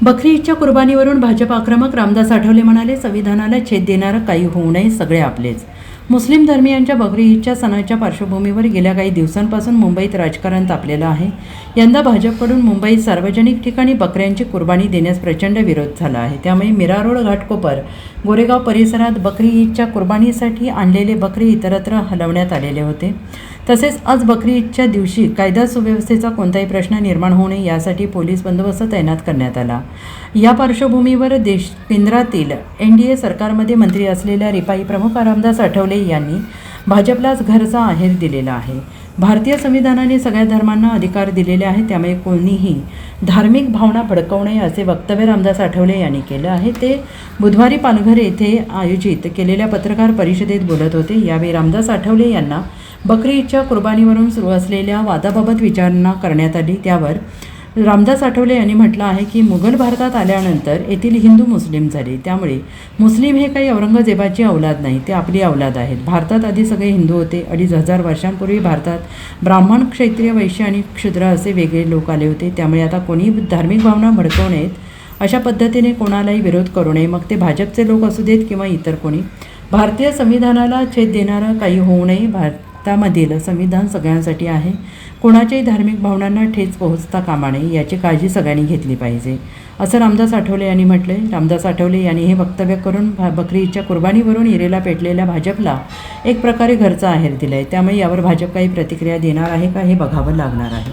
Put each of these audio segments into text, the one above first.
बकरी ईदच्या कुर्बानीवरून भाजप आक्रमक. रामदास आठवले म्हणाले, संविधानाला छेद देणारं काही होऊ नये, सगळे आपलेच. मुस्लिम धर्मीयांच्या बकरी ईदच्या सणाच्या पार्श्वभूमीवर गेल्या काही दिवसांपासून मुंबईत राजकारण तापलेलं आहे. यंदा भाजपकडून मुंबईत सार्वजनिक ठिकाणी बकऱ्यांची कुर्बानी देण्यास प्रचंड विरोध झाला आहे. त्यामुळे मीरा रोड, घाटकोपर, गोरेगाव परिसरात बकरी ईदच्या कुर्बानीसाठी आणलेले बकरी इतरत्र हलवण्यात आलेले होते. तसेच आज बकरी ईदच्या दिवशी कायदा सुव्यवस्थेचा कोणताही प्रश्न निर्माण होऊ नये यासाठी पोलीस बंदोबस्त तैनात करण्यात आला. या पार्श्वभूमीवर केंद्रातील NDA सरकारमध्ये मंत्री असलेल्या रिपाई प्रमुख रामदास आठवले यांनी भाजपलाच घरचा आहेर दिलेला आहे. भारतीय संविधानाने सगळ्या धर्मांना अधिकार दिलेले आहे, त्यामुळे कोणीही धार्मिक भावना भडकवू नये असे वक्तव्य रामदास आठवले यांनी केलं आहे. ते बुधवारी पालघर येथे आयोजित केलेल्या पत्रकार परिषदेत बोलत होते. यावेळी रामदास आठवले यांना बकरी ईदच्या कुर्बानीवरून सुरू असलेल्या वादाबाबत विचारणा करण्यात आली. त्यावर रामदास आठवले यांनी म्हटलं आहे की मुघल भारतात आल्यानंतर येथील हिंदू मुस्लिम झाले, त्यामुळे मुस्लिम हे काही औरंगजेबाची औलाद नाही, ते आपली औलाद आहेत. भारतात आधी सगळे हिंदू होते. 2500 वर्षांपूर्वी भारतात ब्राह्मण, क्षत्रिय, वैश्य आणि क्षुद्र असे वेगळे लोक आले होते. त्यामुळे आता कोणी धार्मिक भावना भडकवू नयेत, अशा पद्धतीने कोणालाही विरोध करू नये, मग ते भाजपचे लोक असू देत किंवा इतर कोणी. भारतीय संविधानाला छेद देणारं काही होऊ नये. भारतामधील संविधान सगळ्यांसाठी आहे. कोणाच्याही धार्मिक भावनांना ठेच पोहोचता कामा नये याची काळजी सगळ्यांनी घेतली पाहिजे, असं रामदास आठवले यांनी म्हटले. रामदास आठवले यांनी हे वक्तव्य करून बकरी ईदच्या कुर्बानीवरून इरेला पेटलेल्या भाजपला एक प्रकारे घरचा आहेर दिला आहे. त्यामुळे यावर भाजप काही प्रतिक्रिया देणार आहे का हे बघावं लागणार आहे.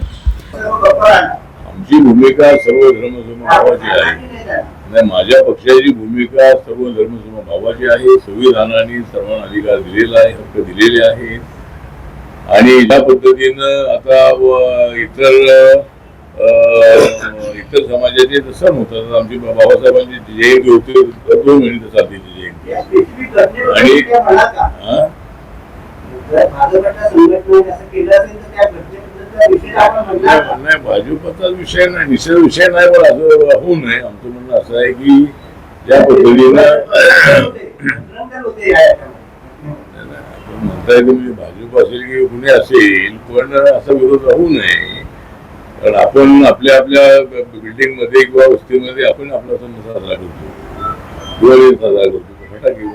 आमची भूमिका सर्व धर्मसमभावाची आहे. माझ्या पक्षाची भूमिका सर्व धर्मसमभावाची आहे. संविधानाने सर्वांना अधिकार दिलेला आहे, हक्क दिलेले आहे. आणि या पद्धतीनं आता इतर समाजाचे सण होतात. आमची बाबासाहेबांची जयंती होती 2 महिने चालते ती जयंती. आणि नाही, भाजपचा विषय नाही, निषेध विषय नाही, पण असं होऊ नये. आमचं म्हणणं असं आहे की ज्या पद्धतीनं म्हणताय तुम्ही भाजप असेल की कुणी असेल, पण असा विरोध राहू नये. कारण आपण आपल्या बिल्डिंग मध्ये किंवा वस्तीमध्ये आपण आपला सण साजरा करतो, दिवाळी साजरा करतो, फटाके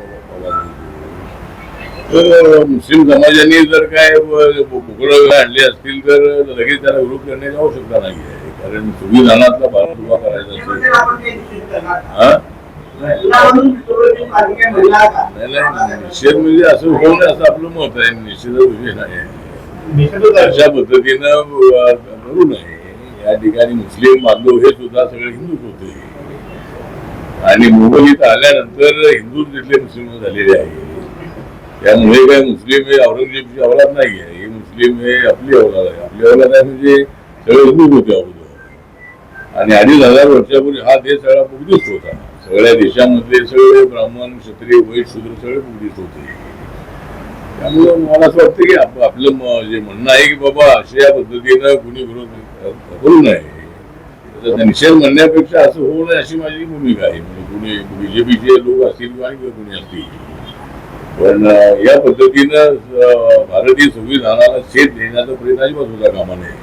तर मुस्लिम समाजाने जर काय बोकडं आणले असतील तर लगेच त्याला विरोध करण्याची आवश्यकता नाही आहे. कारण संविधानातला भारत उभा करायचा असेल निषेध म्हणजे असं होऊ नये असं आपलं मत आहे. निषेधाचा विषय नाही, अशा पद्धतीनं करू नये. या ठिकाणी मुस्लिम बांधव हे सुद्धा सगळे हिंदूच होते आणि मुघल इथं आल्यानंतर हिंदूच तिथले मुस्लिम झालेले आहे. त्यामुळे काय मुस्लिम हे औरंगजेबची औलाद नाही आहे, हे मुस्लिम हे आपली औलाद आहे. आपली औलाद आहे म्हणजे सगळे हिंदूच होते अगोदर. आणि 2500 वर्षापूर्वी हा देश सगळा बुद्धिस्ट होता. सगळ्या देशामधले सगळे ब्राह्मण, क्षत्रिय, वैश्य, शूद्र सगळे बुद्धिस्ट होते. त्यामुळे मला असं वाटतं की आपलं जे म्हणणं आहे की बाबा अशा पद्धतीनं कुणी विरोध करू नये, निषेध म्हणण्यापेक्षा असं होऊ नये अशी माझी भूमिका आहे. म्हणजे कुणी BJPचे लोक असतील किंवा कुणी असतील, पण या पद्धतीनं भारतीय संविधानाला छेद देण्याचा प्रयत्न अजिबात होता कामा नये.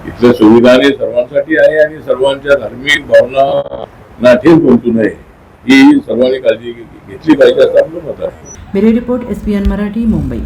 इथलं संविधान हे सर्वांसाठी आहे आणि सर्वांच्या धार्मिक भावना ठेच पोहोचू नये ही सर्वांनी काळजी घेतली पाहिजे असं आपलं मत आहे. Bureau report SBN Marathi, Mumbai.